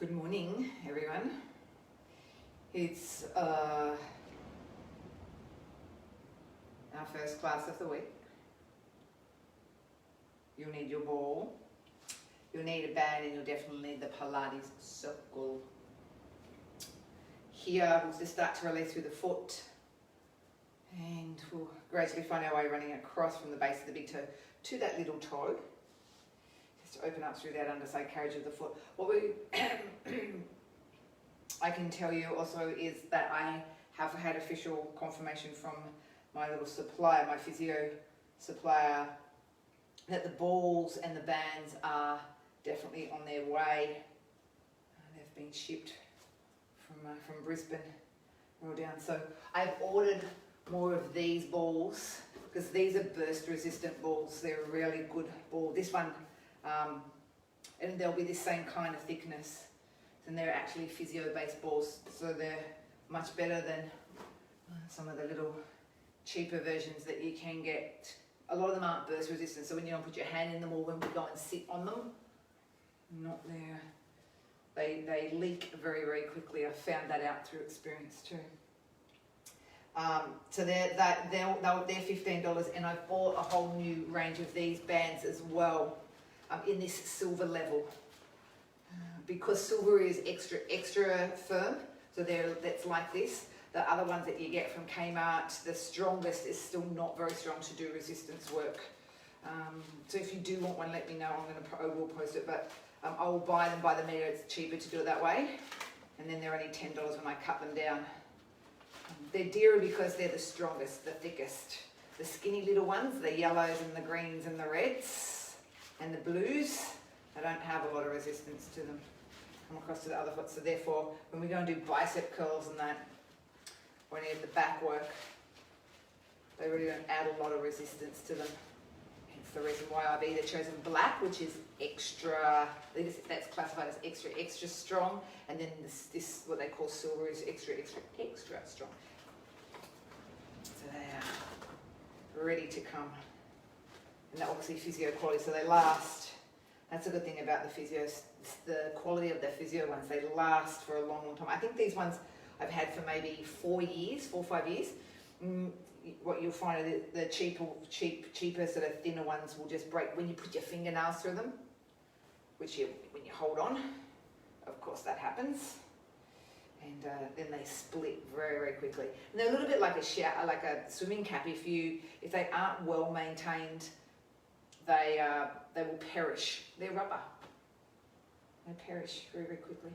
Good morning, everyone. It's our first class of the week. You'll need your ball, you'll need a band, and you'll definitely need the Pilates circle. Here, we'll just start to release through the foot, and we'll gradually find our way running across from the base of the big toe to that little toe. Just to open up through that underside carriage of the foot. What we I can tell you also is that I have had official confirmation from my little supplier, my physio supplier, that the balls and the bands are definitely on their way. They've been shipped from Brisbane all down. So I've ordered more of these balls because these are burst resistant balls. They're a really good ball. This one, and they'll be the same kind of thickness, and they're actually physio-based balls, so they're much better than some of the little cheaper versions that you can get. A lot of them aren't burst resistant, so when you don't put your hand in them or when we go and sit on them, not there. They leak very, very quickly. I found that out through experience too. So they're $15, and I've bought a whole new range of these bands as well, in this silver level, because silver is extra firm. So that's like this. The other ones that you get from Kmart, the strongest is still not very strong to do resistance work. So if you do want one, let me know. I will post it, but I will buy them by the meter. It's cheaper to do it that way, and then they're only $10 when I cut them down. They're dearer because they're the strongest, the thickest. The skinny little ones, the yellows and the greens and the reds and the blues, they don't have a lot of resistance to them. Come across to the other foot, so therefore when we go and do bicep curls and that, when you have the back work, they really don't add a lot of resistance to them. Hence the reason why I've either chosen black, which is extra, that's classified as extra strong, and then this what they call silver is extra strong. So they are ready to come. And they're obviously physio quality, so they last. That's a good thing about the physios, the quality of the physio ones. They last for a long, long time. I think these ones I've had for maybe 4 or 5 years. What you'll find are the cheaper sort of thinner ones will just break when you put your fingernails through them, when you hold on. Of course, that happens. And then they split very, very quickly. And they're a little bit like a swimming cap. If they aren't well maintained, they will perish. They're rubber. They perish very, very quickly.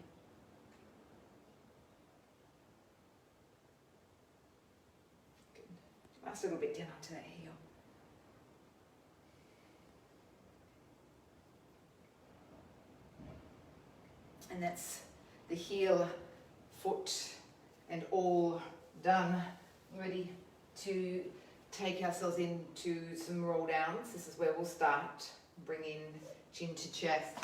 Good. Last little bit down onto that heel. And that's the heel, foot, and all done. Ready to take ourselves into some roll downs. This is where we'll start. Bring in chin to chest.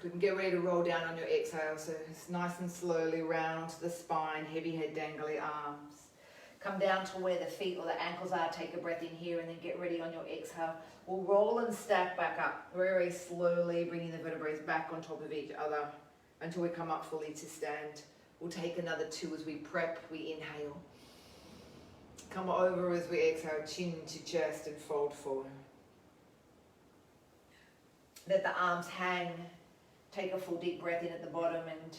Good, and get ready to roll down on your exhale. So it's nice and slowly round the spine, heavy head, dangly arms. Come down to where the feet or the ankles are. Take a breath in here and then get ready on your exhale. We'll roll and stack back up very slowly, bringing the vertebrae back on top of each other until we come up fully to stand. We'll take another 2 as we prep. We inhale. Come over as we exhale, chin to chest and fold forward. Let the arms hang. Take a full deep breath in at the bottom and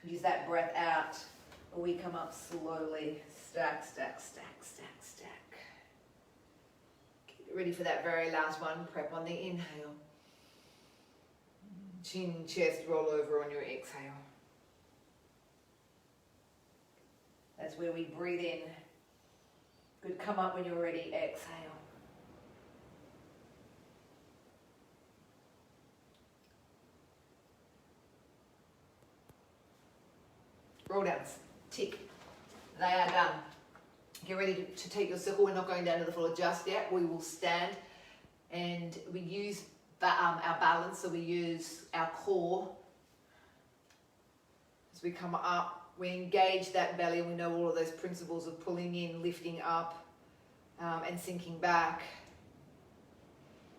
use that breath out. We come up slowly. Stack, stack, stack, stack, stack. Get ready for that very last one. Prep on the inhale. Chin, chest, roll over on your exhale. That's where we breathe in. Good, come up when you're ready, exhale. Roll downs, tick. They are done. Get ready to take your circle. We're not going down to the floor just yet. We will stand and we use our balance, so we use our core. As we come up, we engage that belly, and we know all of those principles of pulling in, lifting up, and sinking back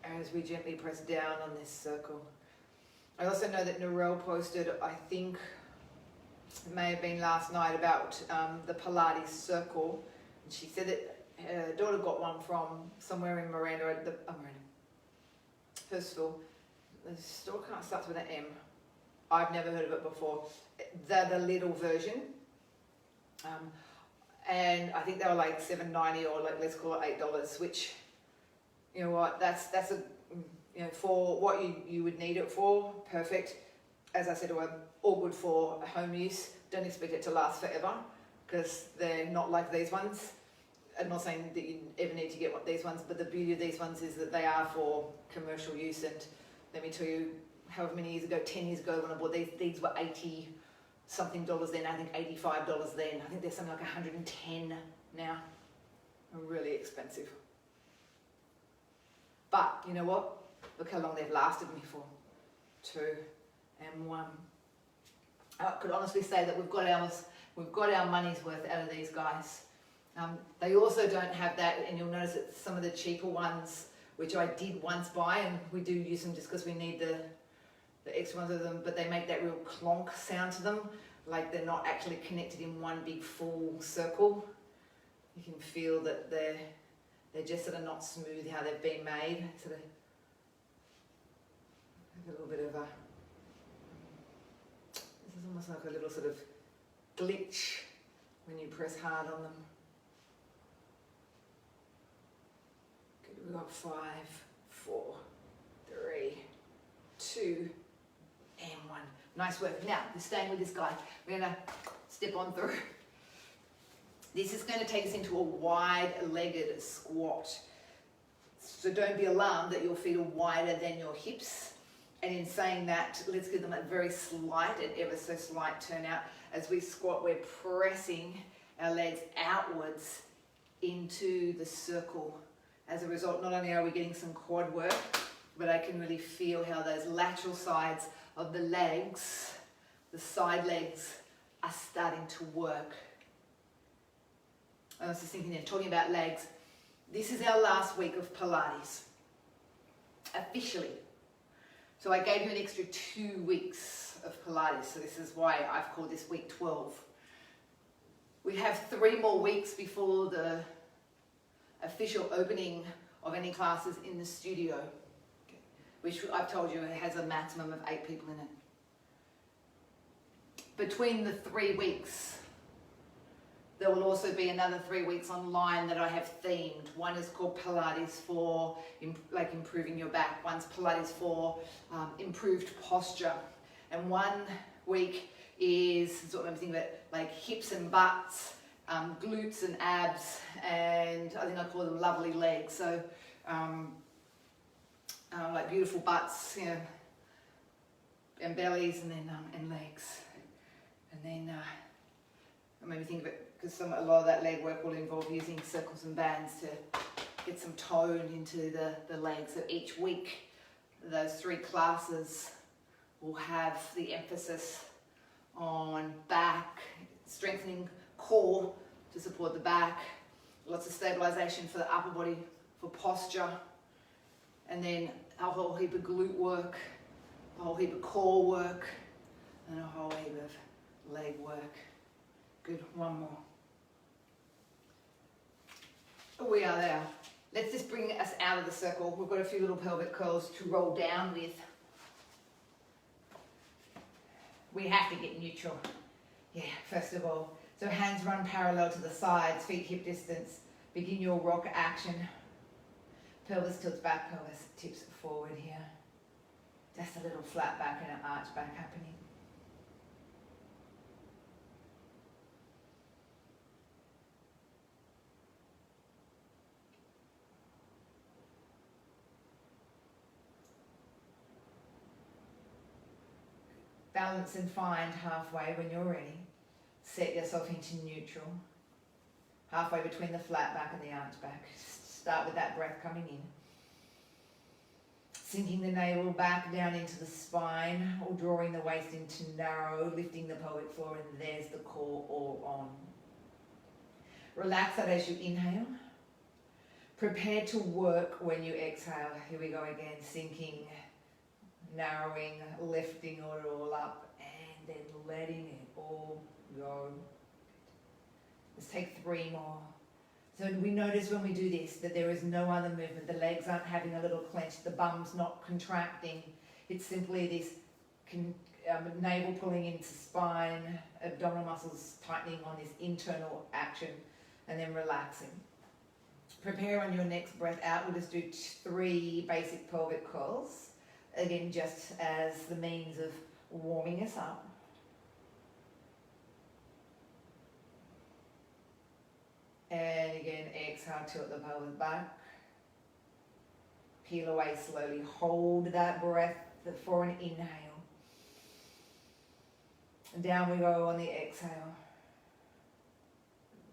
as we gently press down on this circle. I also know that Narelle posted, I think it may have been last night, about the Pilates circle. And she said that her daughter got one from somewhere in Miranda, Hurstville. The store can't start with an M. I've never heard of it before. They're the little version. And I think they were like $7.90 or like, let's call it $8, which, you know what, that's a, you know, for what you would need it for, perfect. As I said, all good for home use. Don't expect it to last forever because they're not like these ones. I'm not saying that you ever need to get these ones, but the beauty of these ones is that they are for commercial use. And let me tell you, however many years ago, 10 years ago when I bought these were $80 something then, I think $85 then. I think they're something like $110 now. Really expensive. But you know what? Look how long they've lasted me for. 2 and 1. I could honestly say that we've got our money's worth out of these guys. They also don't have that, and you'll notice that some of the cheaper ones, which I did once buy, and we do use them just because we need the extra ones of them, but they make that real clonk sound to them, like they're not actually connected in one big full circle. You can feel that they're just sort of not smooth how they've been made. Sort of a little bit of a, this is almost like a little sort of glitch when you press hard on them. Good, we've got 5, 4, 3, 2, and 1. Nice work. Now, we're staying with this guy. We're going to step on through. This is going to take us into a wide-legged squat. So don't be alarmed that your feet are wider than your hips. And in saying that, let's give them a very slight, an ever so slight turnout. As we squat, we're pressing our legs outwards into the circle. As a result, not only are we getting some quad work, but I can really feel how those lateral sides of the legs, the side legs, are starting to work. I was just thinking then, talking about legs, this is our last week of Pilates, officially. So I gave you an extra 2 weeks of Pilates, so this is why I've called this week 12. We have 3 more weeks before the official opening of any classes in the studio, which I've told you has a maximum of 8 people in it. Between the 3 weeks, there will also be another 3 weeks online that I have themed. One is called Pilates for improving your back. One's Pilates for improved posture. And 1 week is sort of thinking about like hips and butts, glutes and abs, and I think I call them lovely legs. So like beautiful butts, you know, and bellies, and then and legs, and then it made me think of it because a lot of that leg work will involve using circles and bands to get some tone into the legs. So each week, those 3 classes will have the emphasis on back, strengthening core to support the back, lots of stabilization for the upper body for posture, and then a whole heap of glute work, a whole heap of core work, and a whole heap of leg work. Good, 1 more. We are there. Let's just bring us out of the circle. We've got a few little pelvic curls to roll down with. We have to get neutral. Yeah, first of all. So hands run parallel to the sides, feet hip distance. Begin your rock action. Pelvis tilts back, pelvis tips forward here. Just a little flat back and an arch back happening. Balance and find halfway when you're ready. Set yourself into neutral. Halfway between the flat back and the arch back. Start with that breath coming in. Sinking the navel back down into the spine, or drawing the waist into narrow, lifting the pelvic floor, and there's the core all on. Relax that as you inhale. Prepare to work when you exhale. Here we go again, sinking narrowing, lifting it all up, and then letting it all go. Let's take 3 more. So we notice when we do this that there is no other movement. The legs aren't having a little clench, the bum's not contracting. It's simply this navel pulling into spine, abdominal muscles tightening on this internal action, and then relaxing. Prepare on your next breath out. We'll just do 3 basic pelvic curls. Again, just as the means of warming us up. And again, exhale, tilt the pelvis back. Peel away slowly. Hold that breath for an inhale. And down we go on the exhale.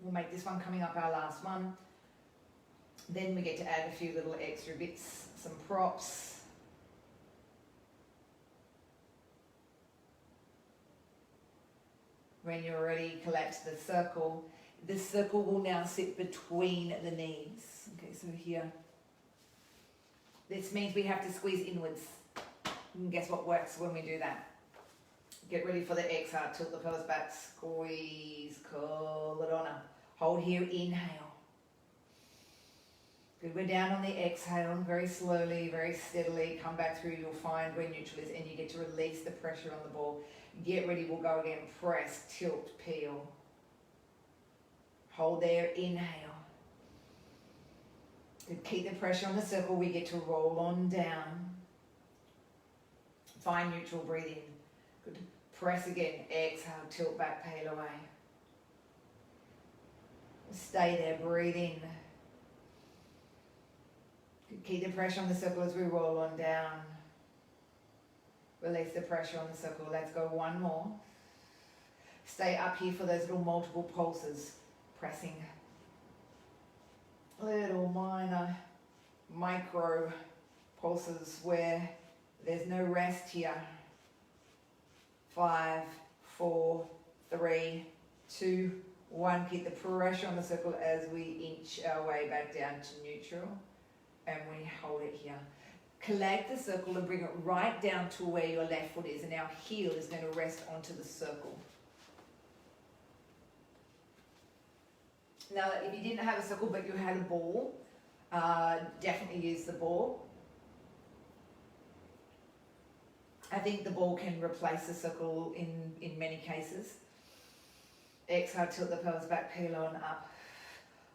We'll make this one coming up our last one. Then we get to add a few little extra bits, some props. When you're ready, collapse the circle. The circle will now sit between the knees. Okay, so here. This means we have to squeeze inwards. And guess what works when we do that? Get ready for the exhale. Tilt the pelvis back. Squeeze. Curl it on up. Hold here. Inhale. Good. We're down on the exhale. Very slowly, very steadily. Come back through. You'll find where neutral is. And you get to release the pressure on the ball. Get ready. We'll go again. Press. Tilt. Peel. Hold there. Inhale. Good. Keep the pressure on the circle. We get to roll on down. Find neutral. Breathe in. Good. Press again. Exhale. Tilt back. Peel away. Stay there. Breathe in. Good. Keep the pressure on the circle as we roll on down. Release the pressure on the circle. Let's go 1 more. Stay up here for those little multiple pulses. Pressing. Little minor, micro pulses where there's no rest here. 5, 4, 3, 2, 1. Keep the pressure on the circle as we inch our way back down to neutral. And we hold it here. Collect the circle and bring it right down to where your left foot is. And our heel is going to rest onto the circle. Now, if you didn't have a circle but you had a ball, definitely use the ball. I think the ball can replace the circle in many cases. Exhale, tilt the pelvis back, peel on up.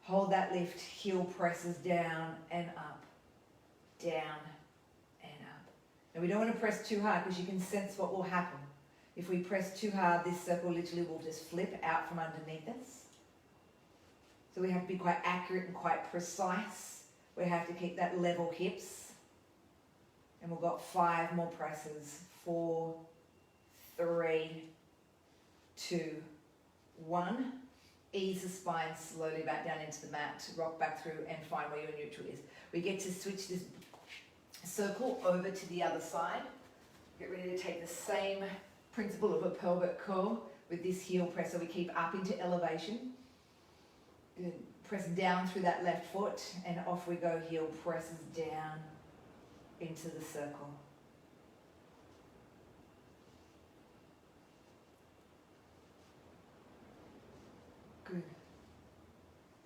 Hold that lift, heel presses down and up, down and up. Now we don't want to press too hard because you can sense what will happen. If we press too hard, this circle literally will just flip out from underneath us. So we have to be quite accurate and quite precise. We have to keep that level hips. And we've got 5 more presses. 4, 3, 2, 1. Ease the spine slowly back down into the mat. Rock back through and find where your neutral is. We get to switch this circle over to the other side. Get ready to take the same principle of a pelvic curl with this heel press. So we keep up into elevation. Good. Press down through that left foot and off we go. Heel presses down into the circle. Good.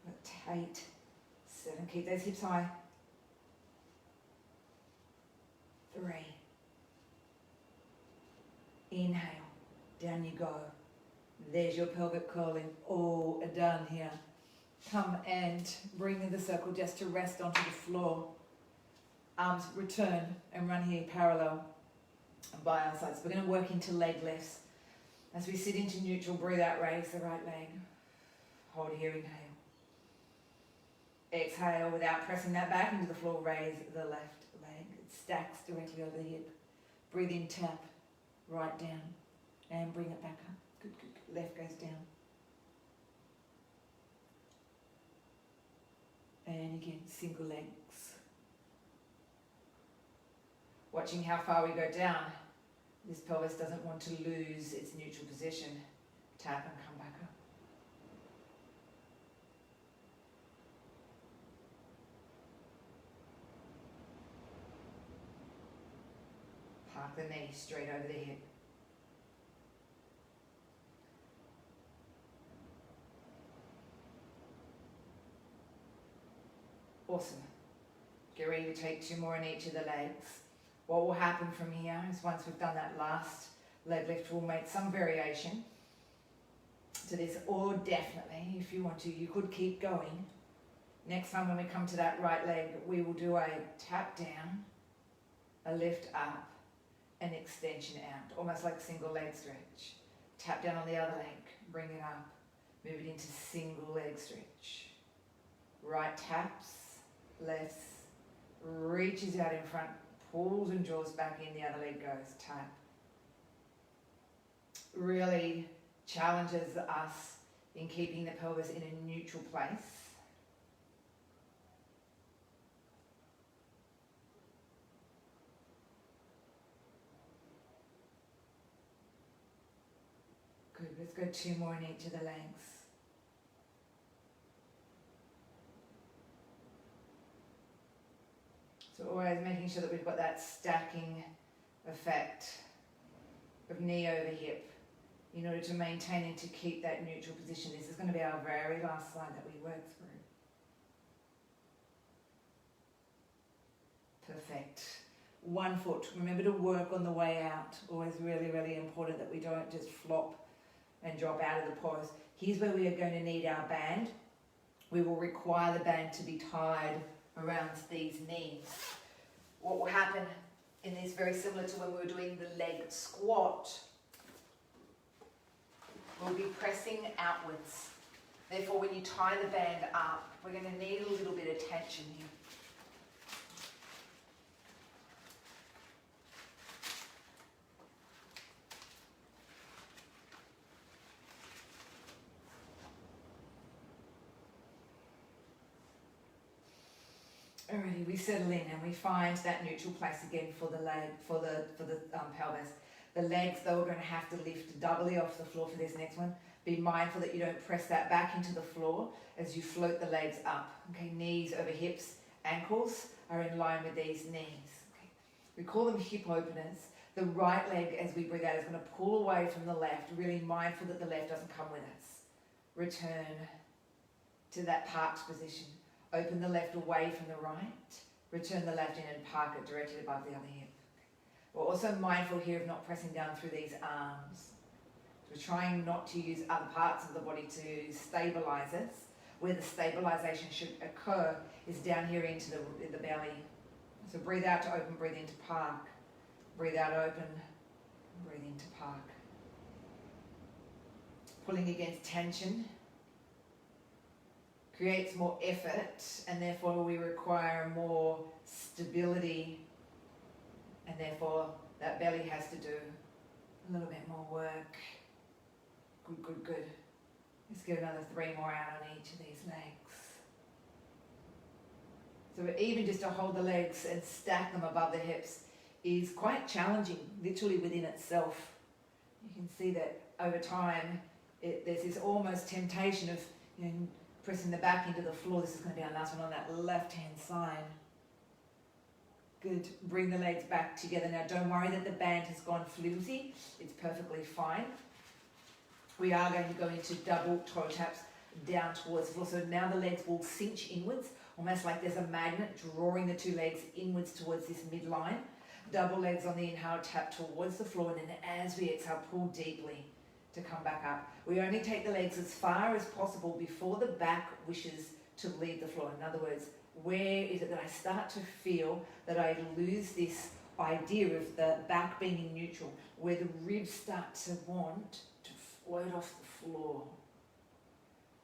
Rotate. 7. Keep those hips high. 3. Inhale. Down you go. There's your pelvic curling. All done here. Come and bring the circle just to rest onto the floor. Arms return and run here parallel by our sides. We're going to work into leg lifts. As we sit into neutral, breathe out, raise the right leg. Hold here, inhale. Exhale without pressing that back into the floor, raise the left leg. It stacks directly over the hip. Breathe in, tap, right down, and bring it back up. Good, good, good. Left goes down. And again, single legs. Watching how far we go down. This pelvis doesn't want to lose its neutral position. Tap and come back up. park the knee straight over the hip. Awesome. Get ready to take 2 more in each of the legs. What will happen from here is once we've done that last leg lift, we'll make some variation to this, or definitely, if you want to, you could keep going. Next time when we come to that right leg, we will do a tap down, a lift up, an extension out, almost like single leg stretch. Tap down on the other leg, bring it up, move it into single leg stretch. Right taps, lefts, reaches out in front, pulls and draws back in, the other leg goes, tap. Really challenges us in keeping the pelvis in a neutral place. Good, let's go 2 more in each of the legs. So always making sure that we've got that stacking effect of knee over hip in order to maintain and to keep that neutral position. This is going to be our very last slide that we work through. Perfect. 1 foot. Remember to work on the way out. Always really, really important that we don't just flop and drop out of the pose. Here's where we are going to need our band. We will require the band to be tied around these knees. What will happen in this, very similar to when we were doing the leg squat, we'll be pressing outwards. Therefore, when you tie the band up, we're going to need a little bit of tension here. Alrighty, we settle in and we find that neutral place again for the leg, for the pelvis. The legs, though, are going to have to lift doubly off the floor for this next one. Be mindful that you don't press that back into the floor as you float the legs up. Okay, knees over hips, ankles are in line with these knees. Okay. We call them hip openers. The right leg, as we breathe out, is going to pull away from the left, really mindful that the left doesn't come with us. Return to that parked position. Open the left away from the right, return the left in and park it directly above the other hip. We're also mindful here of not pressing down through these arms. We're trying not to use other parts of the body to stabilize us. Where the stabilization should occur is down here into the belly. So breathe out to open, breathe into park. Breathe out, open, breathe into park. Pulling against tension creates more effort, and therefore we require more stability, and therefore that belly has to do a little bit more work. Good, good, good. Let's get another 3 more out on each of these legs. So even just to hold the legs and stack them above the hips is quite challenging, literally within itself. You can see that over time, there's this almost temptation of, pressing the back into the floor. This is going to be our last one on that left-hand side. Good. Bring the legs back together. Now, don't worry that the band has gone flimsy. It's perfectly fine. We are going to go into double toe taps down towards the floor. So now the legs will cinch inwards, almost like there's a magnet drawing the 2 legs inwards towards this midline. Double legs on the inhale, tap towards the floor, and then as we exhale, pull deeply to come back up. We only take the legs as far as possible before the back wishes to leave the floor. In other words, where is it that I start to feel that I lose this idea of the back being in neutral, where the ribs start to want to float off the floor.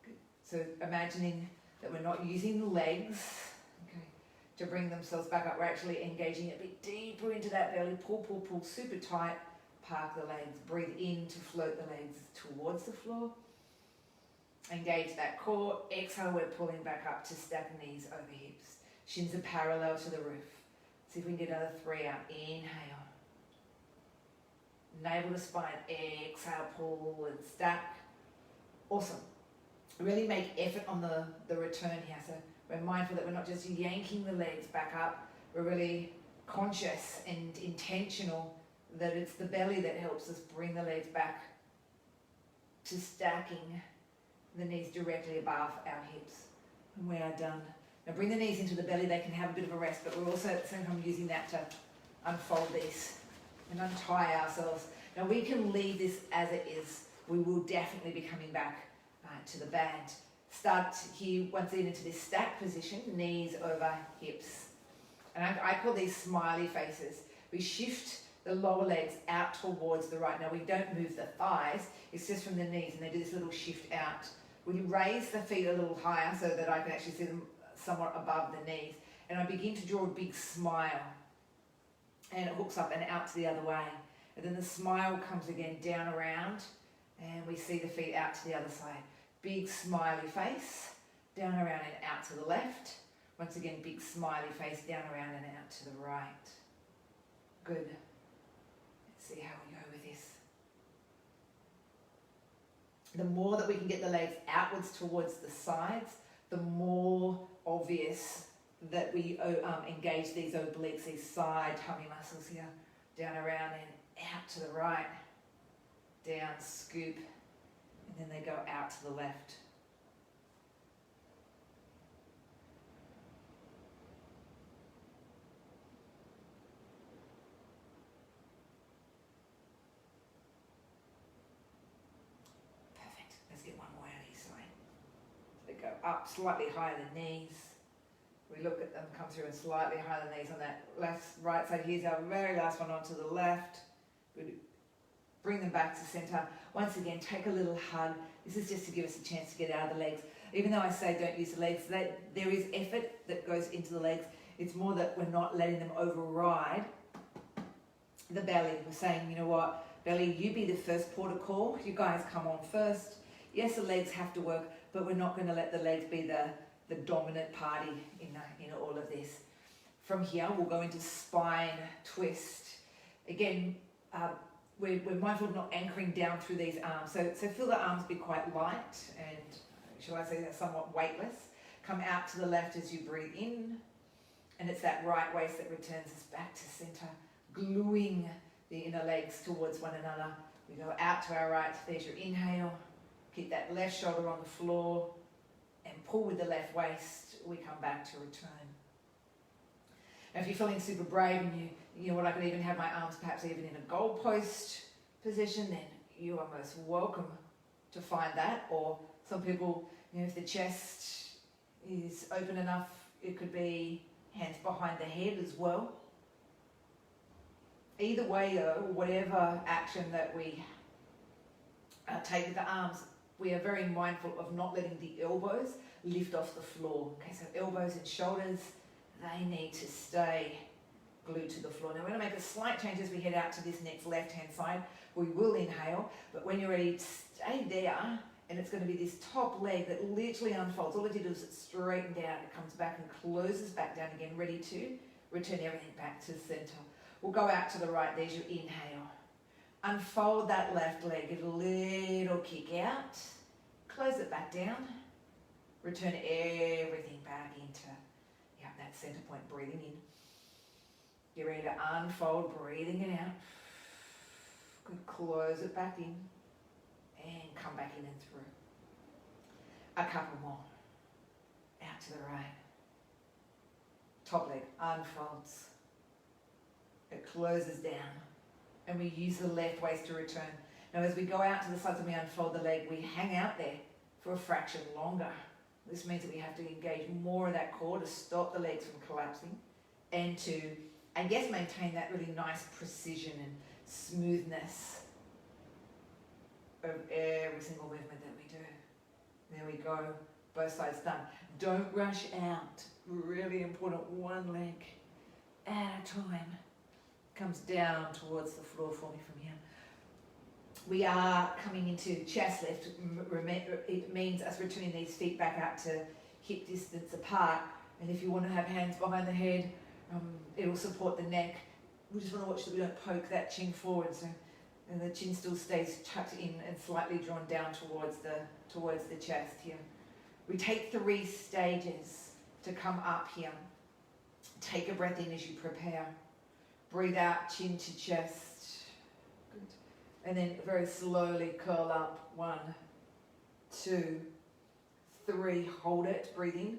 Good. So imagining that we're not using the legs, okay, to bring themselves back up. We're actually engaging a bit deeper into that belly. Pull, pull, pull, super tight. Park the legs, breathe in to float the legs towards the floor. Engage that core. Exhale, we're pulling back up to stack knees over hips. Shins are parallel to the roof. See if we can get another 3 out. Inhale. Navel to spine. Exhale, pull and stack. Awesome. Really make effort on the return here. So we're mindful that we're not just yanking the legs back up. We're really conscious and intentional that it's the belly that helps us bring the legs back to stacking the knees directly above our hips. And we are done. Now bring the knees into the belly, they can have a bit of a rest, but we're also at the same time using that to unfold these and untie ourselves. Now we can leave this as it is. We will definitely be coming back to the band. Start here once again into this stack position, knees over hips. And I call these smiley faces. We shift the lower legs out towards the right. Now we don't move the thighs, it's just from the knees, and they do this little shift out. We raise the feet a little higher so that I can actually see them somewhat above the knees. And I begin to draw a big smile. And it hooks up and out to the other way. And then the smile comes again down around, and we see the feet out to the other side. Big smiley face, down around and out to the left. Once again, big smiley face, down around and out to the right. Good. Let's see how we go with this. The more that we can get the legs outwards towards the sides, the more obvious that we engage these obliques, these side tummy muscles here. Down around and out to the right. Down, scoop, and then they go out to the left. Perfect. Let's get one more out each side. So they go up slightly higher than knees. We look at them come through and slightly higher than knees on that right side. Here's our very last one onto the left. Good. Bring them back to center. Once again, take a little hug. This is just to give us a chance to get out of the legs. Even though I say don't use the legs, there is effort that goes into the legs. It's more that we're not letting them override the belly. We're saying, you know what, belly, you be the first port of call. You guys come on first. Yes, the legs have to work, but we're not going to let the legs be the dominant party in all of this. From here, we'll go into spine twist. Again, we're mindful of not anchoring down through these arms. So feel the arms be quite light and, shall I say, somewhat weightless. Come out to the left as you breathe in. And it's that right waist that returns us back to center, gluing the inner legs towards one another. We go out to our right. There's your inhale. Keep that left shoulder on the floor and pull with the left waist. We come back to return. Now, if you're feeling super brave and you know what, I could even have my arms perhaps even in a goalpost position, then you are most welcome to find that. Or some people, if the chest is open enough, it could be hands behind the head as well. Either way though, whatever action that we take with the arms, we are very mindful of not letting the elbows lift off the floor. Okay, so elbows and shoulders, they need to stay glued to the floor. Now we're going to make a slight change as we head out to this next left-hand side. We will inhale, but when you're ready, stay there, and it's going to be this top leg that literally unfolds. All it did was straighten down. It comes back and closes back down again, ready to return everything back to center. We'll go out to the right. There's your inhale. Unfold that left leg, give a little kick out. Close it back down. Return everything back into that center point, breathing in. Get ready to unfold, breathing it out. Good, close it back in. And come back in and through. A couple more. Out to the right. Top leg unfolds. It closes down. And we use the left waist to return. Now as we go out to the sides and we unfold the leg, we hang out there for a fraction longer. This means that we have to engage more of that core to stop the legs from collapsing and to, I guess, maintain that really nice precision and smoothness of every single movement that we do. There we go, both sides done. Don't rush out. Really important, one leg at a time. Comes down towards the floor for me from here. We are coming into chest lift. It means us returning these feet back out to hip distance apart. And if you want to have hands behind the head, it'll support the neck. We just want to watch that we don't poke that chin forward, so and the chin still stays tucked in and slightly drawn down towards the chest here. We take 3 stages to come up here. Take a breath in as you prepare. Breathe out, chin to chest. Good. And then very slowly curl up. 1, 2, 3. Hold it. Breathe in.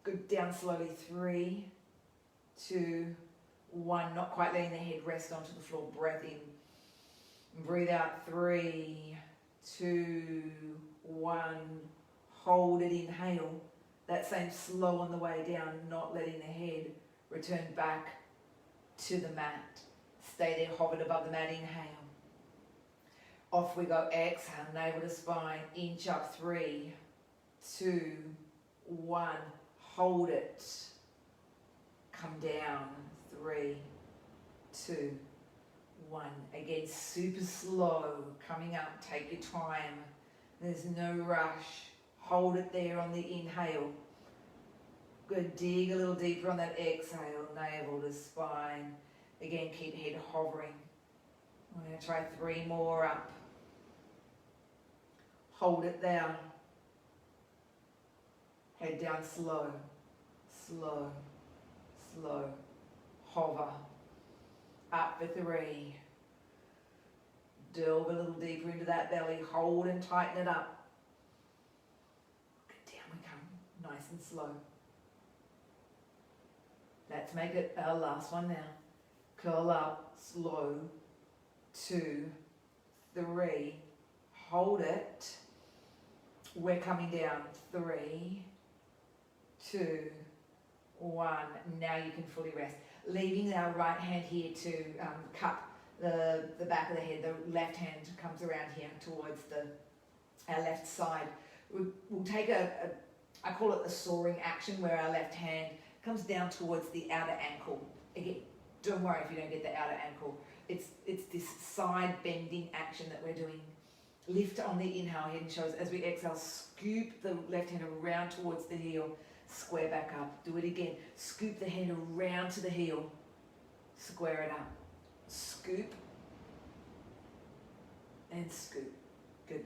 Good. Down slowly. 3, 2, 1. Not quite letting the head rest onto the floor. Breath in. Breathe out. 3, 2, 1. Hold it. Inhale. That same slow on the way down, not letting the head return back to the mat. Stay there, hovered above the mat. Inhale. Off we go. Exhale, navel to spine. Inch up. 3, 2, 1. Hold it. Come down. 3, 2, 1. Again, super slow. Coming up. Take your time. There's no rush. Hold it there on the inhale. Good. Dig a little deeper on that exhale. Navel to spine. Again, keep head hovering. I'm going to try 3 more up. Hold it down. Head down slow. Slow. Slow. Hover. Up for 3. Delve a little deeper into that belly. Hold and tighten it up. Nice and slow. Let's make it our last one now. Curl up, slow. 2, 3. Hold it. We're coming down. 3, 2, 1. Now you can fully rest. Leaving our right hand here to cup the back of the head. The left hand comes around here towards our left side. We'll take I call it the soaring action, where our left hand comes down towards the outer ankle. Again, don't worry if you don't get the outer ankle. It's this side bending action that we're doing. Lift on the inhale, head and shoulders. As we exhale, scoop the left hand around towards the heel. Square back up. Do it again. Scoop the hand around to the heel. Square it up. Scoop and scoop. Good.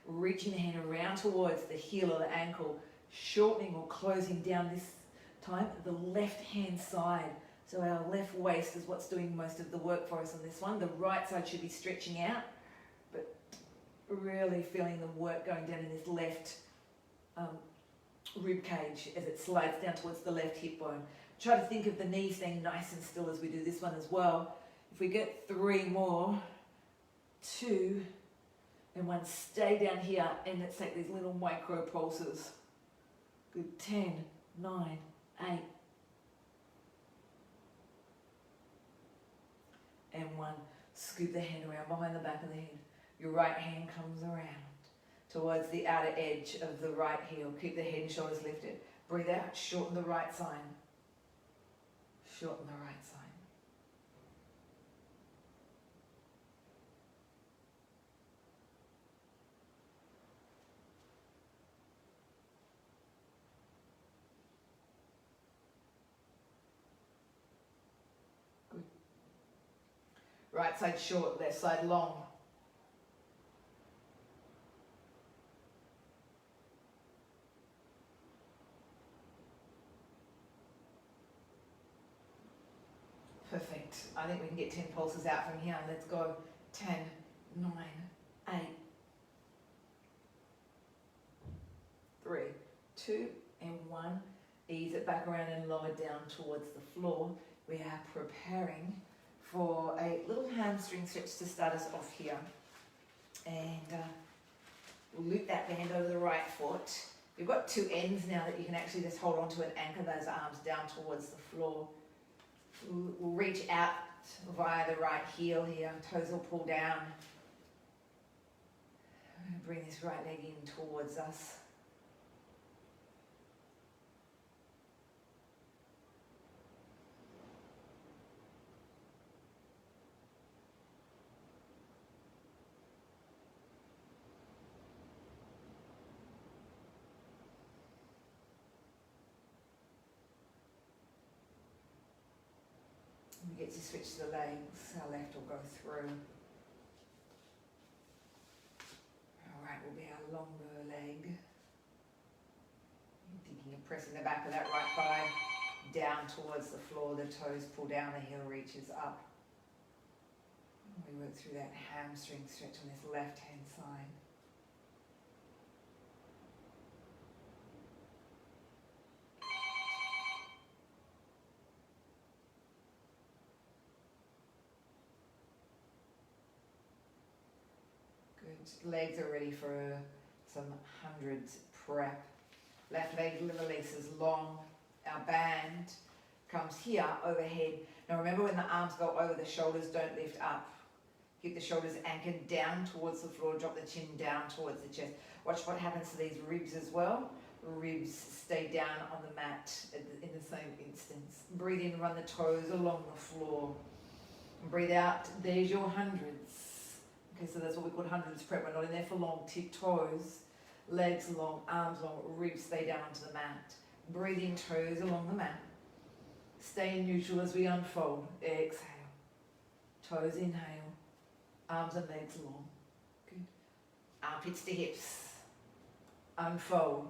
Reaching the hand around towards the heel or the ankle, shortening or closing down this time the left hand side. So our left waist is what's doing most of the work for us on this one. The right side should be stretching out, but really feeling the work going down in this left rib cage as it slides down towards the left hip bone. Try to think of the knees staying nice and still as we do this one as well. If we get 3 more, 2, and 1, stay down here, and let's take these little micro pulses. Good. 10, 9, 8, and 1. Scoop the hand around behind the back of the head. Your right hand comes around towards the outer edge of the right heel. Keep the head and shoulders lifted. Breathe out. Shorten the right side. Shorten the right side. Right side short, left side long. Perfect. I think we can get 10 pulses out from here. Let's go. 10, 9, 8, 3, 2, and 1. Ease it back around and lower down towards the floor. We are preparing for a little hamstring stretch to start us off here. And we'll loop that band over the right foot. You've got 2 ends now that you can actually just hold on to and anchor those arms down towards the floor. We'll reach out via the right heel here. Toes will pull down. Bring this right leg in towards us. We get to switch the legs. Our left will go through. Our right will be our longer leg. Thinking of pressing the back of that right thigh down towards the floor, the toes pull down, the heel reaches up. We work through that hamstring stretch on this left-hand side. Good. Legs are ready for some hundreds prep. Left leg releases long. Our band comes here overhead. Now remember, when the arms go over, the shoulders don't lift up. Keep the shoulders anchored down towards the floor, drop the chin down towards the chest. Watch what happens to these ribs as well. Ribs stay down on the mat in the same instance. Breathe in, run the toes along the floor. And breathe out, there's your hundreds. Okay, so that's what we call hundreds prep. We're not in there for long. Tip toes, legs long, arms long, ribs stay down onto the mat. Breathe in, toes along the mat. Stay in neutral as we unfold. Exhale. Toes inhale. Arms and legs long. Good. Armpits to hips. Unfold.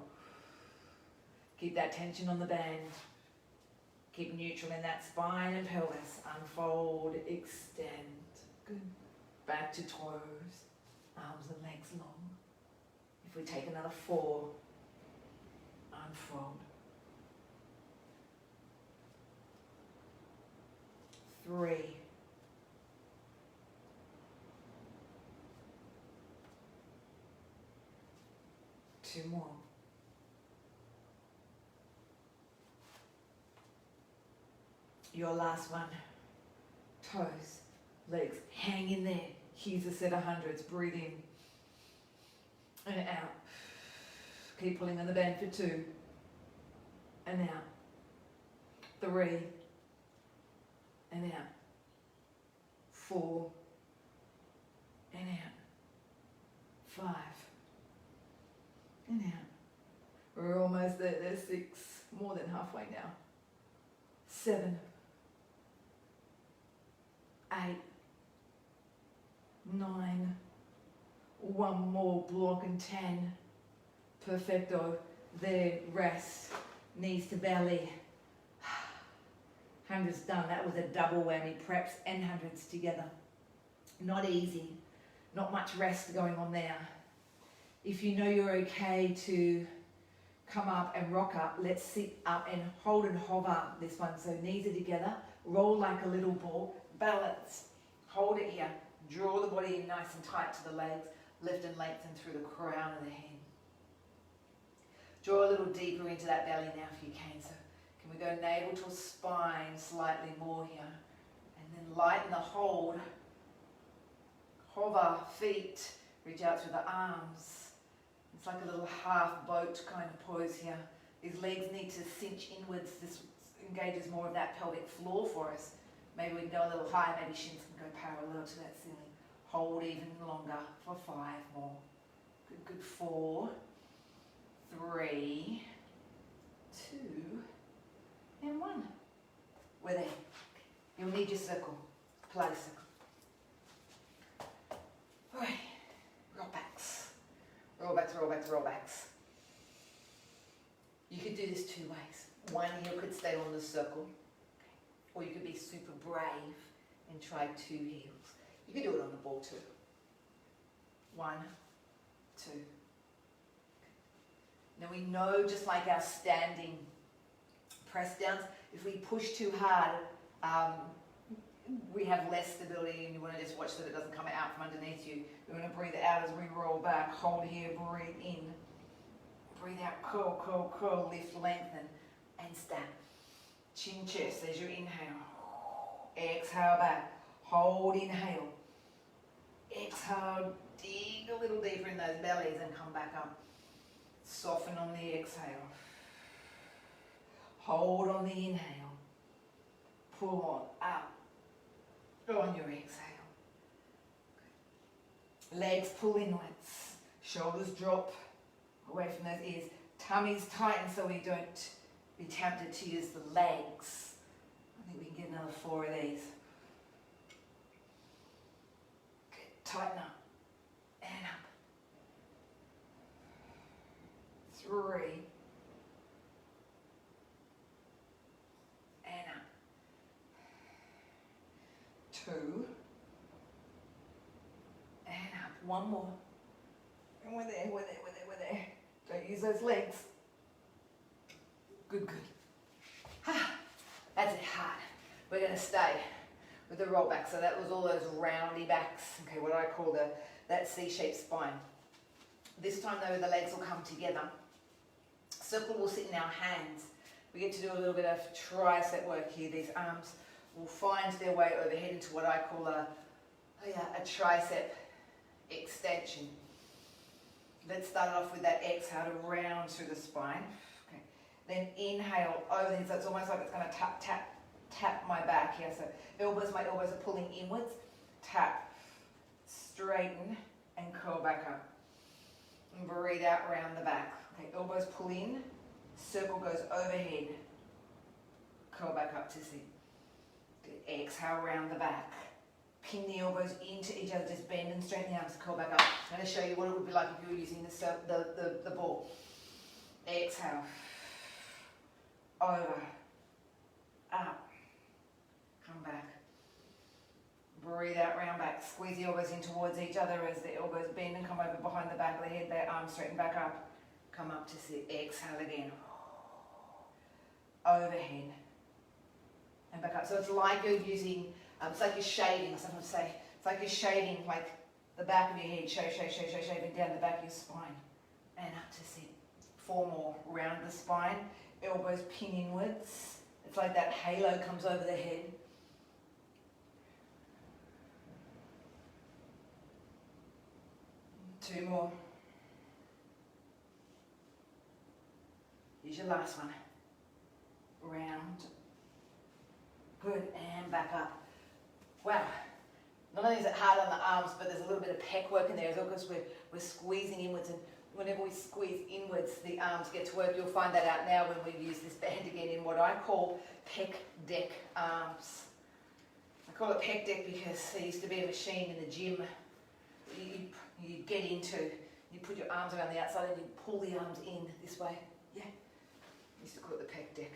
Keep that tension on the band. Keep neutral in that spine and pelvis. Unfold, extend. Good. Back to toes. Arms and legs long. If we take another 4, unfold. 3. 2 more. Your last one. Toes, legs, hang in there. Here's a set of hundreds. Breathe in and out. Keep pulling on the band for 2 and out. 3 and out. 4 and out. 5 and out. We're almost there. There's 6, more than halfway now. 7, 8, 9, 1 more block and 10. Perfecto. There, rest. Knees to belly. Hundreds done. That was a double whammy. Preps and hundreds together. Not easy. Not much rest going on there. If you know you're okay to come up and rock up, let's sit up and hold and hover this one. So knees are together. Roll like a little ball. Balance. Hold it here. Draw the body in nice and tight to the legs. Lift and lengthen through the crown of the head. Draw a little deeper into that belly now if you can. So can we go navel to spine slightly more here. And then lighten the hold. Hover, feet. Reach out through the arms. It's like a little half boat kind of pose here. These legs need to cinch inwards. This engages more of that pelvic floor for us. Maybe we can go a little higher. Maybe shins can go parallel to that ceiling. Hold even longer for 5 more. Good, good. 4, 3, 2, and 1. We're there. You'll need your circle. Pilates circle. All right. Roll backs. Roll backs, roll backs, roll backs. You could do this 2 ways. One heel could stay on the circle. Or you could be super brave and try 2 heels. You could do it on the ball too. 1, 2. Now we know, just like our standing press downs, if we push too hard, we have less stability, and you want to just watch that it doesn't come out from underneath you. We want to breathe out as we roll back. Hold here, breathe in. Breathe out, curl, curl, curl, lift, lengthen, and stand. Chin, chest as you inhale. Exhale back. Hold, inhale. Exhale, dig a little deeper in those bellies and come back up. Soften on the exhale. Hold on the inhale. Pull on, up. On your exhale. Legs pull inwards. Shoulders drop away from those ears. Tummy's tighten so we don't be tempted to use the legs. I think we can get another 4 of these. Good. Tighten up. And up. 3. 2, and up. One more. And we're there, we're there, we're there, we're there. Don't use those legs. Good, good. That's it, hard. We're going to stay with the roll back. So that was all those roundy backs. Okay, what I call that C-shaped spine. This time though, the legs will come together. Circle will sit in our hands. We get to do a little bit of tricep work here. These arms will find their way overhead into what I call a tricep extension. Let's start off with that exhale to round through the spine. Okay. Then inhale over here, so it's almost like it's going to tap my back here. So my elbows are pulling inwards. Tap, straighten, and curl back up. And breathe out round the back. Okay, elbows pull in, circle goes overhead, curl back up to sit. Good. Exhale round the back. Pin the elbows into each other, just bend and straighten the arms, curl back up. I'm going to show you what it would be like if you were using the ball. Exhale, over, up, come back. Breathe out, round back. Squeeze the elbows in towards each other as the elbows bend and come over behind the back of the head. Their arms straighten back up. Come up to sit. Exhale again. Overhead. And back up. So it's like you're using, it's like you're shaving. I sometimes say, it's like you're shaving like the back of your head. Shaving down the back of your spine. And up to sit. 4 more. Round the spine. Elbows pin inwards. It's like that halo comes over the head. 2 more. Here's your last one. Round. Good, and back up. Wow. Not only is it hard on the arms, but there's a little bit of pec work in there as well, because we're squeezing inwards, and whenever we squeeze inwards, the arms get to work. You'll find that out now when we use this band again in what I call pec deck arms. I call it pec deck because there used to be a machine in the gym you get into, you put your arms around the outside and you pull the arms in this way. Yeah. I used to call it the pec deck.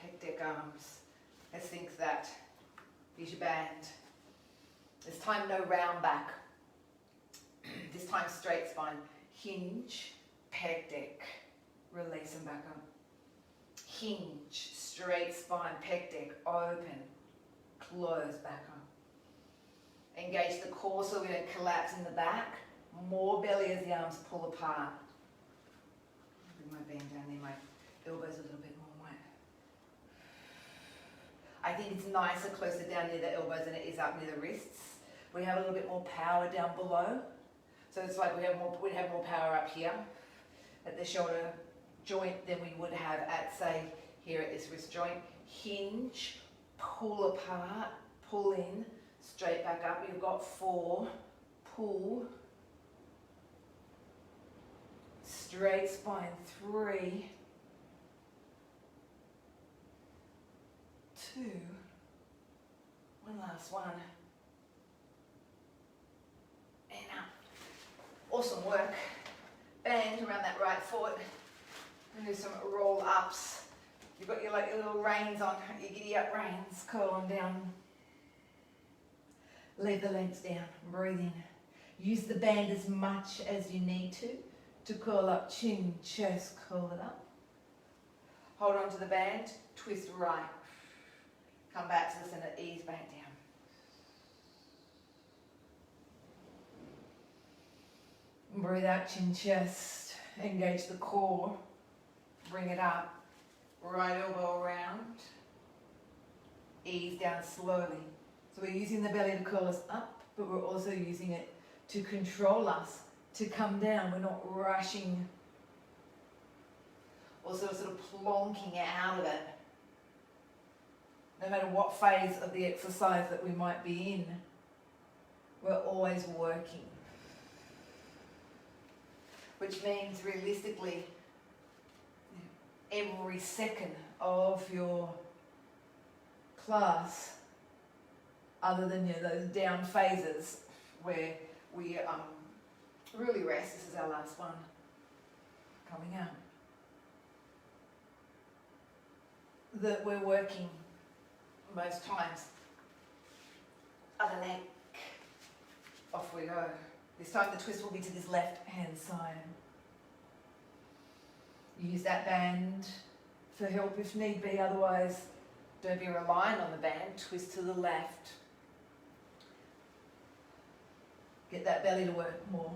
Pec deck arms. Let's think that. Here's your band. This time no round back. This time straight spine. Hinge, pec deck. Release and back up. Hinge, straight spine, pec deck. Open, close, back up. Engage the core so we don't collapse in the back. More belly as the arms pull apart. Bring my band down there, my elbows a little bit more wide. I think it's nicer closer down near the elbows than it is up near the wrists. We have a little bit more power down below. So it's like we'd have more power up here at the shoulder joint than we would have at, say, here at this wrist joint. Hinge, pull apart, pull in, straight back up. You've got 4, pull, straight spine, 3, 2, one last one, and up. Awesome work. Bend around that right foot, and do some roll ups. You've got your little reins on, your giddy up reins, curl on down. Leave the legs down, breathe in. Use the band as much as you need to curl up, chin, chest, curl it up. Hold on to the band, twist right. Come back to the center, ease back down. Breathe out, chin, chest, engage the core, bring it up. Right elbow around, ease down slowly. So we're using the belly to curl us up, but we're also using it to control us, to come down. We're not rushing, also sort of plonking out of it. No matter what phase of the exercise that we might be in, we're always working. Which means realistically, every second of your class, other than those down phases where we really rest. This is our last one coming out. That we're working most times. Other leg. Off we go. This time the twist will be to this left hand side. Use that band for help if need be, otherwise don't be relying on the band. Twist to the left. Get that belly to work more.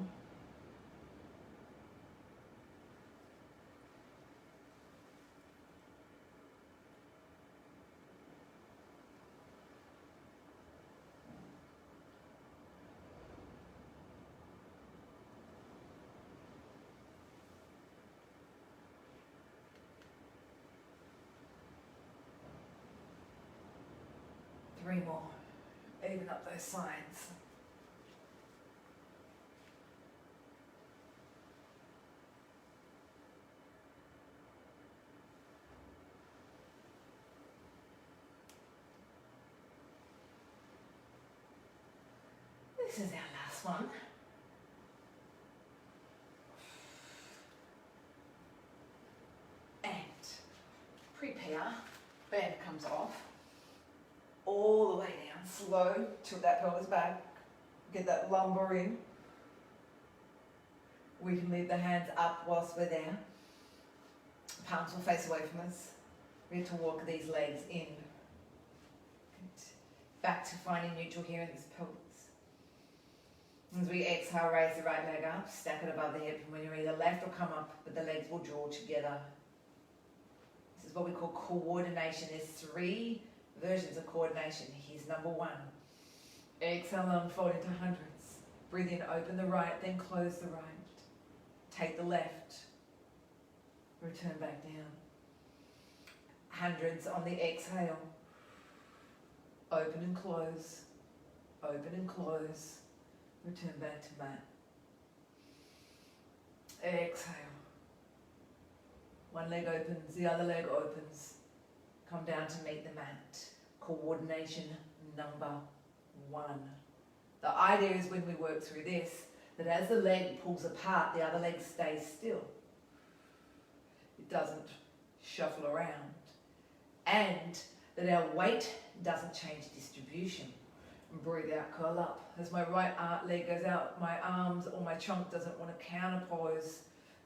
Three more. Even up those sides. This is our last one. And prepare. Band comes off. All the way down, slow, tilt that pelvis back, get that lumbar in. We can leave the hands up whilst we're there. Palms will face away from us. We have to walk these legs in. Back to finding neutral here in this pelvis. As we exhale, raise the right leg up, stack it above the hip, and when you're either left or come up, but the legs will draw together. This is what we call coordination. There's three versions of coordination. Here's number one. Exhale, unfold into hundreds. Breathe in, open the right, then close the right. Take the left. Return back down. Hundreds on the exhale. Open and close. Open and close. Return back to mat. Exhale. One leg opens, the other leg opens. Come down to meet the mat. Coordination number one. The idea is when we work through this, that as the leg pulls apart, the other leg stays still. It doesn't shuffle around. And that our weight doesn't change distribution. And breathe out, curl up. As my right leg goes out, my arms or my trunk doesn't want to counterpose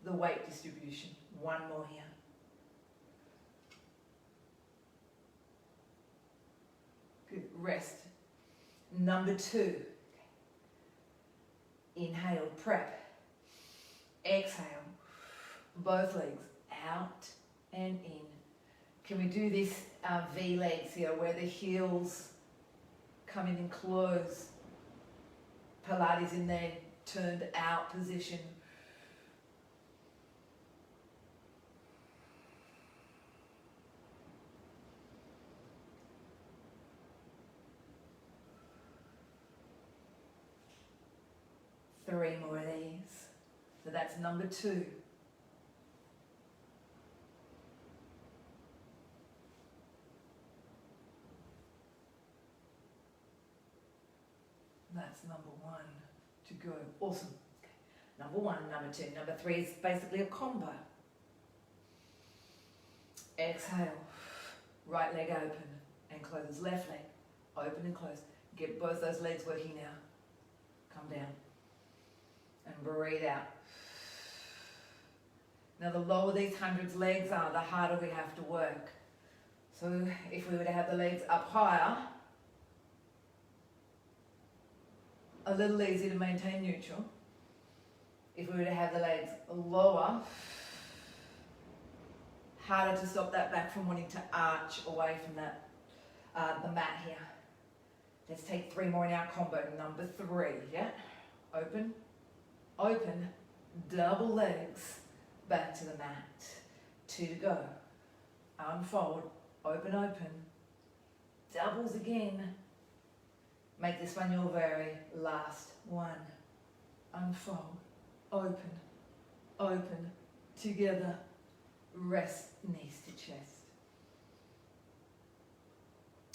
the weight distribution. One more here. Good, rest. Number two. Inhale, prep. Exhale. Both legs out and in. Can we do this V legs here where the heels come in and close? Pilates in their turned out position. Three more of these. So that's number two. That's number one to go. Awesome. Okay. Number one, number two. Number three is basically a combo. Exhale. Right leg open and close. Left leg open and close. Get both those legs working now. Come down. And breathe out. Now the lower these hundreds legs are, the harder we have to work. So if we were to have the legs up higher, a little easier to maintain neutral. If we were to have the legs lower, harder to stop that back from wanting to arch away from that the mat here. Let's take three more in our combo. Number three, yeah? Open, open, double legs, back to the mat. Two to go. Unfold, open, open, doubles again. Make this one your very last one. Unfold, open, open, together. Rest knees to chest.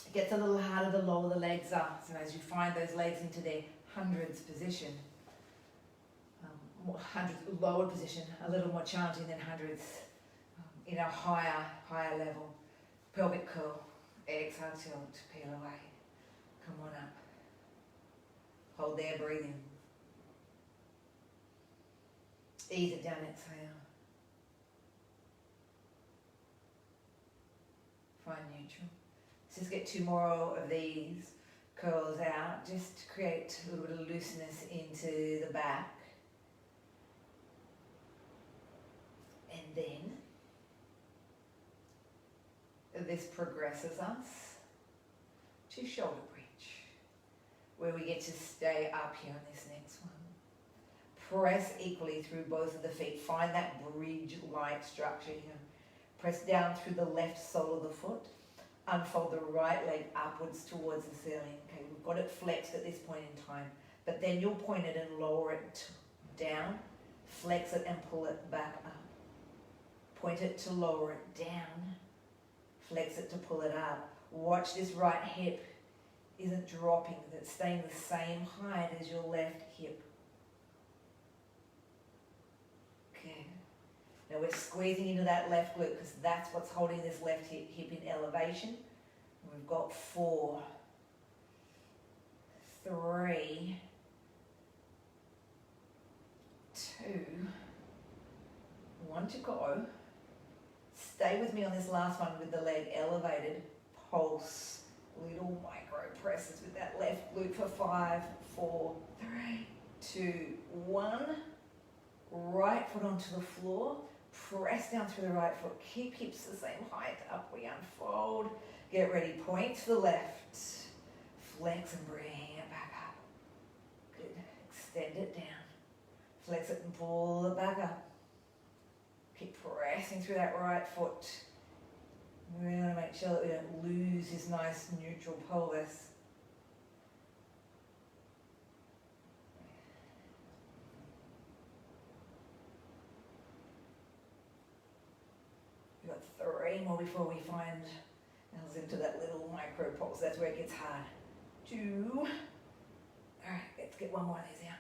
It gets a little harder the lower the legs are. So as you find those legs into their hundreds position, hundreds lower position, a little more challenging than hundreds in a higher level. Pelvic curl Exhale, tilt, peel away. Come on up. Hold there, breathe in. Ease it down, exhale. Find neutral. Let's just get 2 more of these curls out, just to create a little bit of looseness into the back. And then, this progresses us to shoulder bridge, where we get to stay up here on this next one. Press equally through both of the feet. Find that bridge-like structure here. Press down through the left sole of the foot. Unfold the right leg upwards towards the ceiling. Okay, we've got it flexed at this point in time, but then you'll point it and lower it down, flex it and pull it back up. Point it to lower it down, flex it to pull it up. Watch this right hip isn't dropping, that it's staying the same height as your left hip. Okay. Now we're squeezing into that left glute because that's what's holding this left hip in elevation. We've got 4, 3, 2, 1 to go. Stay with me on this last one with the leg elevated. Pulse, little micro presses with that left glute for 5, 4, 3, 2, 1. Right foot onto the floor. Press down through the right foot. Keep hips the same height. Up we unfold. Get ready. Point to the left. Flex and bring it back up. Good. Extend it down. Flex it and pull it back up. Keep pressing through that right foot. We want to make sure that we don't lose this nice neutral pelvis. We've got 3 more before we find ourselves into that little micro pulse. That's where it gets hard. 2. All right, let's get 1 more of these out.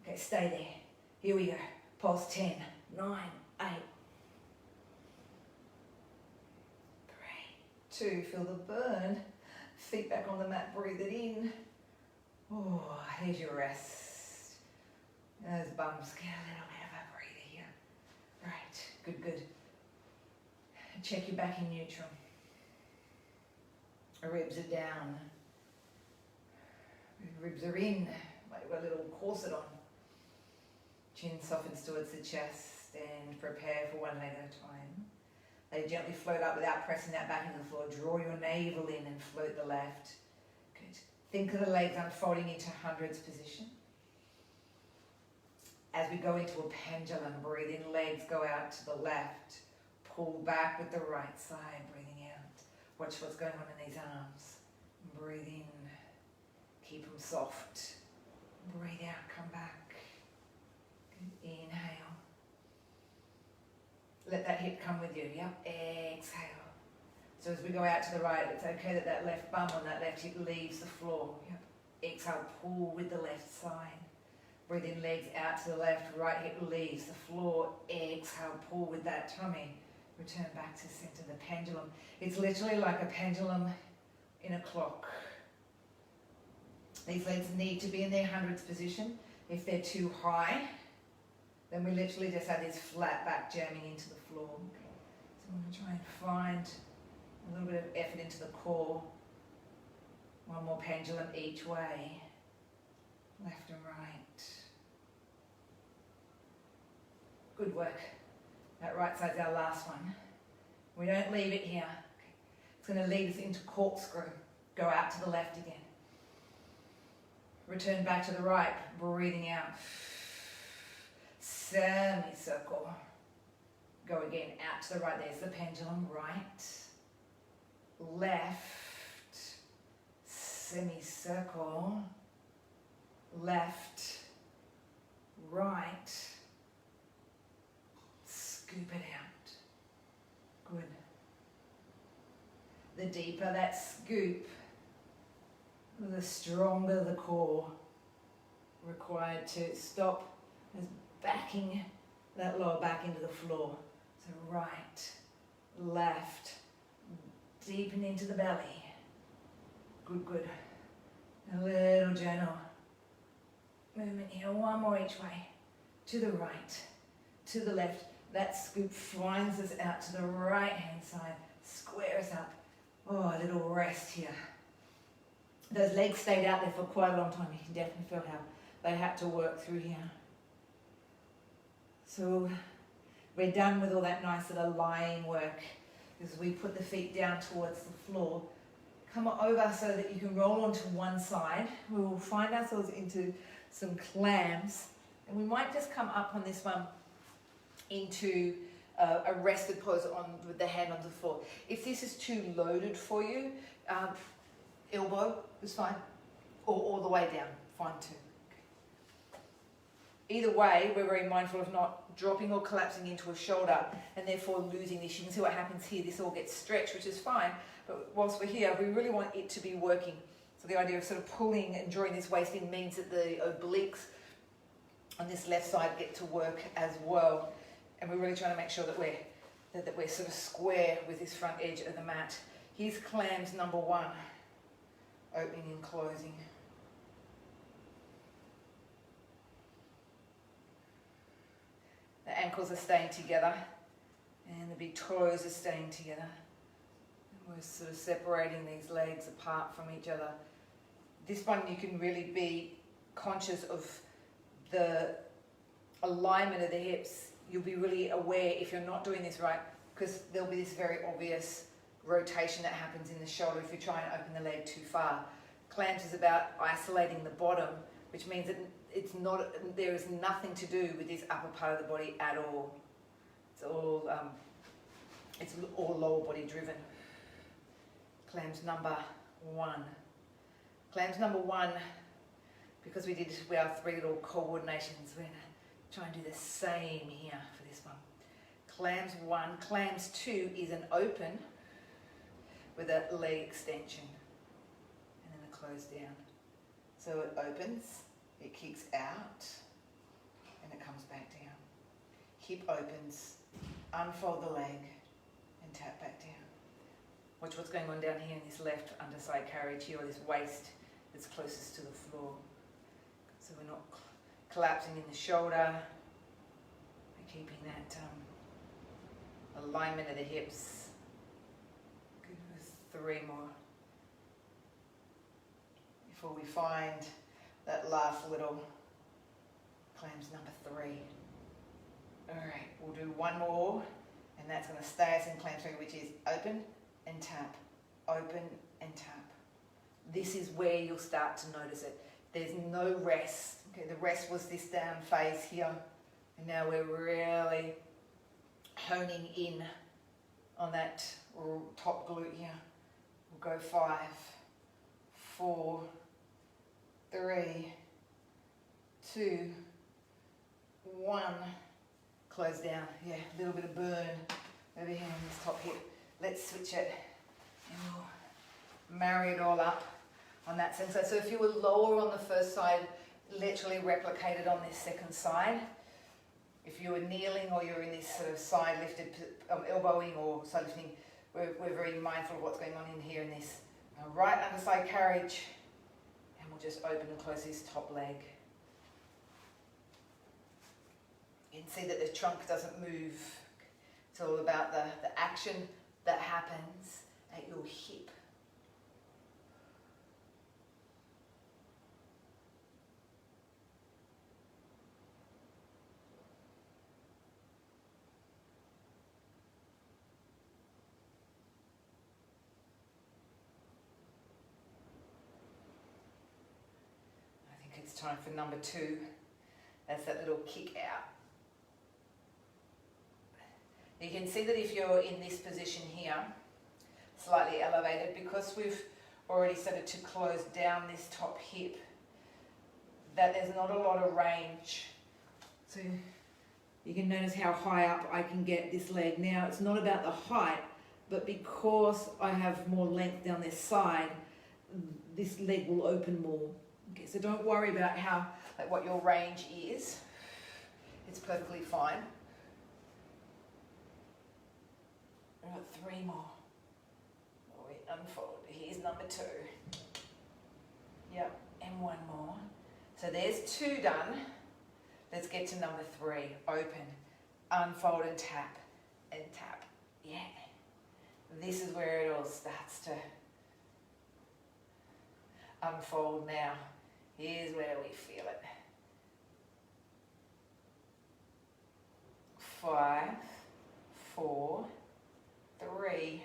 Okay, stay there. Here we go. Pulse 10, 9, 8, 3, 2. Feel the burn. Feet back on the mat. Breathe it in. Oh, here's your rest. Those bums get a little bit of a breather here. Right, good, good. Check your back in neutral. Ribs are down. Ribs are in. Like we've got a little corset on. Chin softens towards the chest and prepare for 1 leg at a time. They gently float up without pressing that back into the floor. Draw your navel in and float the left. Good. Think of the legs unfolding into hundreds position. As we go into a pendulum, breathe in, legs go out to the left. Pull back with the right side, breathing out. Watch what's going on in these arms. Breathe in. Keep them soft. Breathe out, come back. Inhale. Let that hip come with you. Yep. Exhale. So as we go out to the right, it's okay that that left bum on that left hip leaves the floor. Yep. Exhale. Pull with the left side. Breathe in, legs out to the left. Right hip leaves the floor. Exhale. Pull with that tummy. Return back to center. The pendulum. It's literally like a pendulum in a clock. These legs need to be in their hundreds position. If they're too high, then we literally just have this flat back jamming into the floor. So I'm going to try and find a little bit of effort into the core. 1 more pendulum each way. Left and right. Good work. That right side's our last one. We don't leave it here. It's going to lead us into corkscrew. Go out to the left again. Return back to the right, breathing out. Semicircle. Go again, out to the right. There's the pendulum. Right, left, semicircle, left, right, scoop it out. Good. The deeper that scoop, the stronger the core required to stop as backing that lower back into the floor. So right, left, Deepen into the belly. Good, good. A little gentle movement here. One more each way. To the right, to the left. That scoop finds us out to the right hand side. Square us up. Oh, a little rest here. Those legs stayed out there for quite a long time. You can definitely feel how they had to work through here. So we're done with all that nice little lying work. As we put the feet down towards the floor, come over so that you can roll onto one side. We will find ourselves into some clams, and we might just come up on this one into a rested pose with the hand on the floor. If this is too loaded for you, elbow is fine, or all the way down, fine too. Either way, we're very mindful of not dropping or collapsing into a shoulder and therefore losing this. You can see what happens here. This all gets stretched, which is fine. But whilst we're here, we really want it to be working. So the idea of sort of pulling and drawing this waist in means that the obliques on this left side get to work as well. And we're really trying to make sure that we're sort of square with this front edge of the mat. Here's clams number 1. Opening and closing. The ankles are staying together and the big toes are staying together. And we're sort of separating these legs apart from each other. This one you can really be conscious of the alignment of the hips. You'll be really aware if you're not doing this right, because there'll be this very obvious rotation that happens in the shoulder if you try and open the leg too far. Clams is about isolating the bottom, which means that there is nothing to do with this upper part of the body at all. It's all lower body driven. Clams number 1. Clams number 1, because we did our 3 little coordinations, we're going to try and do the same here for this one. Clams 1. Clams 2 is an open with a leg extension and then a close down. So it opens, it kicks out, and it comes back down. Hip opens, unfold the leg, and tap back down. Watch what's going on down here in this left underside carriage here, or this waist that's closest to the floor. So we're not collapsing in the shoulder. We're keeping that alignment of the hips. Good, with 3 more. Before we find that last little clams number 3. All right, we'll do 1 more, and that's going to stay us in clam 3, which is open and tap, open and tap. This is where you'll start to notice it. There's no rest. Okay, the rest was this down phase here, and now we're really honing in on that top glute here. We'll go 5, 4, 3, 2, 1. Close down. Yeah, a little bit of burn over here in this top hip. Let's switch it and we'll marry it all up on that sensor. So if you were lower on the first side, literally replicate it on this second side. If you were kneeling or you're in this sort of side lifted, elbowing or side lifting, we're very mindful of what's going on in here in this right underside carriage. And we'll just open and close this top leg. You can see that the trunk doesn't move. It's all about the action that happens at your hip. I think it's time for number 2. That's that little kick out. You can see that if you're in this position here, slightly elevated, because we've already started to close down this top hip, that there's not a lot of range. So you can notice how high up I can get this leg. Now it's not about the height, but because I have more length down this side, this leg will open more. Okay, so don't worry about what your range is. It's perfectly fine. We've got 3 more. unfold. Here's number 2. Yep, and one more. So there's 2 done. Let's get to number 3. Open, unfold and tap, and tap. Yeah. This is where it all starts to unfold now. Here's where we feel it. 5, 4, 3,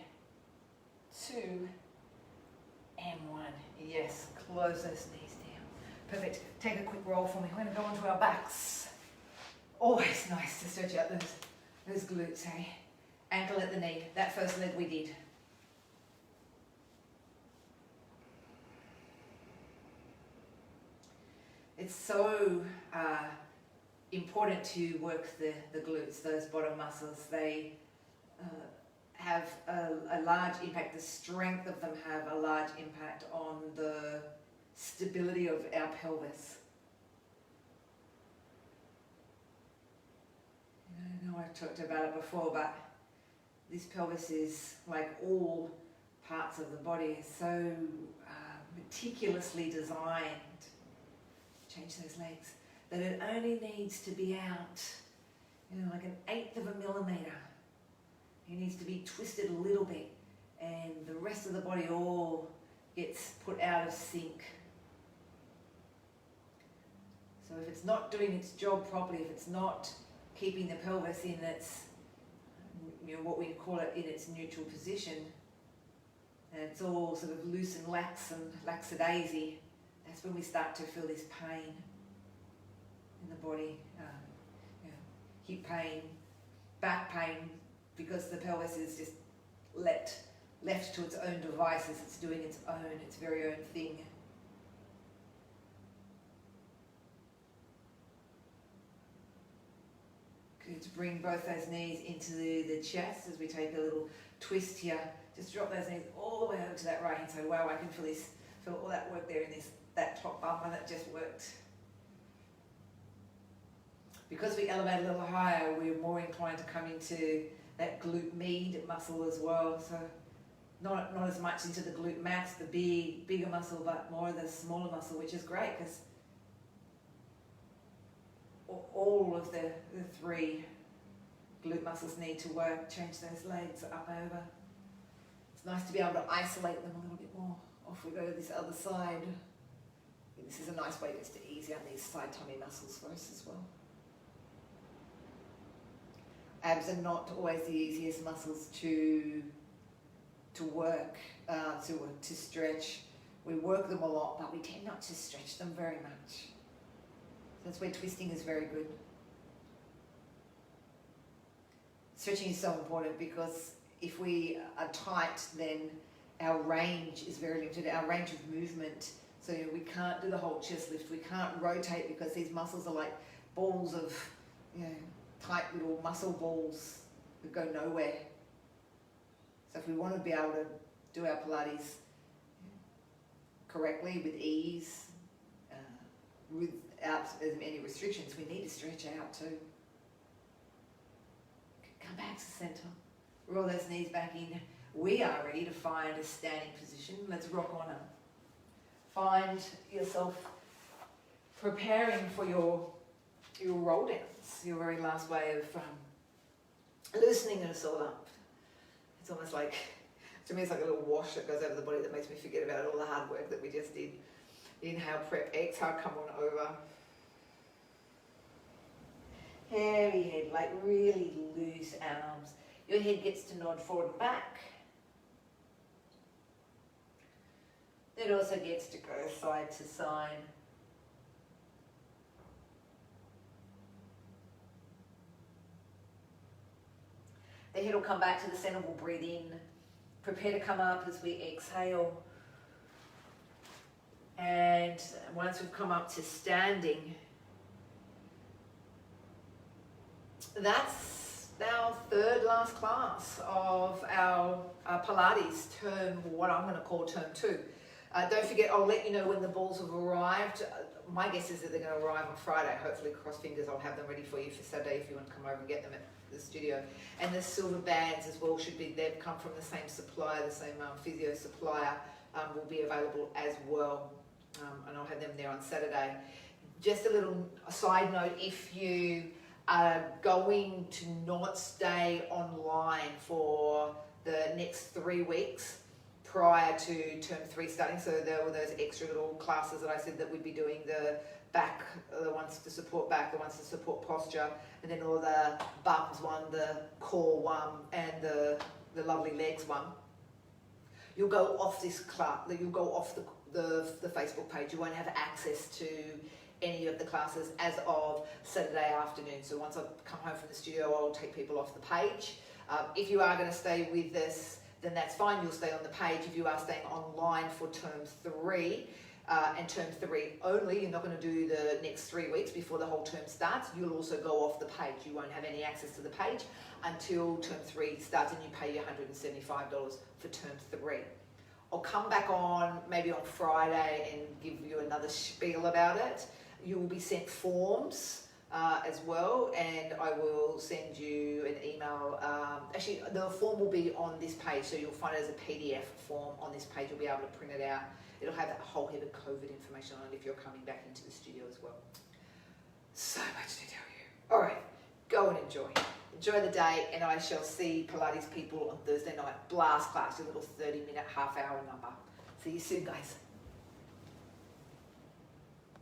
2, and 1. Yes, close those knees down. Perfect. Take a quick roll for me. We're going to go onto our backs. Always nice to stretch out those glutes, hey? Ankle at the knee. That first leg we did. It's so important to work the glutes, those bottom muscles. They have a large impact. The strength of them have a large impact on the stability of our pelvis. I know I've talked about it before, but this pelvis is, like all parts of the body, so meticulously designed, change those legs, that it only needs to be out, like 1/8 of a millimetre. It needs to be twisted a little bit, and the rest of the body all gets put out of sync. So if it's not doing its job properly, if it's not keeping the pelvis in its, what we call it, in its neutral position, and it's all sort of loose and lax and laxadaisy, that's when we start to feel this pain in the body, hip pain, back pain, because the pelvis is just left to its own devices. It's doing its very own thing. Good to bring both those knees into the chest as we take a little twist here. Just drop those knees all the way over to that right hand side. Wow, I can feel all that work there in that top bumper that just worked. Because we elevate a little higher, we're more inclined to come into that glute med muscle as well. So not as much into the glute max, the bigger muscle, but more of the smaller muscle, which is great because all of the 3 glute muscles need to work. Change those legs up over. It's nice to be able to isolate them a little bit more. Off we go to this other side. This is a nice way just to ease out these side tummy muscles for us as well. Abs are not always the easiest muscles to work, to stretch. We work them a lot, but we tend not to stretch them very much. That's where twisting is very good. Stretching is so important because if we are tight, then our range is very limited, our range of movement. So we can't do the whole chest lift, we can't rotate because these muscles are like balls of, tight little muscle balls that go nowhere. So if we want to be able to do our Pilates correctly, with ease, without as many restrictions, we need to stretch out too. Come back to center. Roll those knees back in. We are ready to find a standing position. Let's rock on up. Find yourself preparing for your roll downs, your very last way of loosening us all up. It's almost like, to me, it's like a little wash that goes over the body that makes me forget about all the hard work that we just did. Inhale, prep, exhale, come on over. Heavy head, like really loose arms. Your head gets to nod forward and back. It also gets to go side to side. The head will come back to the center, we'll breathe in. Prepare to come up as we exhale. And once we've come up to standing, that's our 3rd last class of our Pilates term, what I'm going to call term 2. Don't forget, I'll let you know when the balls have arrived. My guess is that they're going to arrive on Friday. Hopefully, cross fingers, I'll have them ready for you for Saturday if you want to come over and get them the studio. And the silver bands as well they've come from the same supplier, the same physio supplier, will be available as well. And I'll have them there on Saturday. Just a little side note, if you are going to not stay online for the next 3 weeks prior to term 3 starting, so there were those extra little classes that I said that we'd be doing, the back, the ones to support back, the ones to support posture, and then all the bums one, the core one, and the lovely legs one. You'll go off this class, you'll go off the Facebook page. You won't have access to any of the classes as of Saturday afternoon. So once I come home from the studio, I'll take people off the page. If you are going to stay with us, then that's fine. You'll stay on the page. If you are staying online for term 3, and term 3 only, you're not going to do the next 3 weeks before the whole term starts, you'll also go off the page. You won't have any access to the page until term 3 starts, and you pay your $175 for term 3. I'll come back on maybe on Friday and give you another spiel about it. You will be sent forms as well, and I will send you an email. Actually, the form will be on this page, so you'll find it as a PDF form on this page. You'll be able to print it out. It'll have a whole heap of COVID information on it if you're coming back into the studio as well. So much to tell you. All right, go and enjoy. Enjoy the day, and I shall see Pilates people on Thursday night. Blast class, your little 30-minute, half-hour number. See you soon, guys.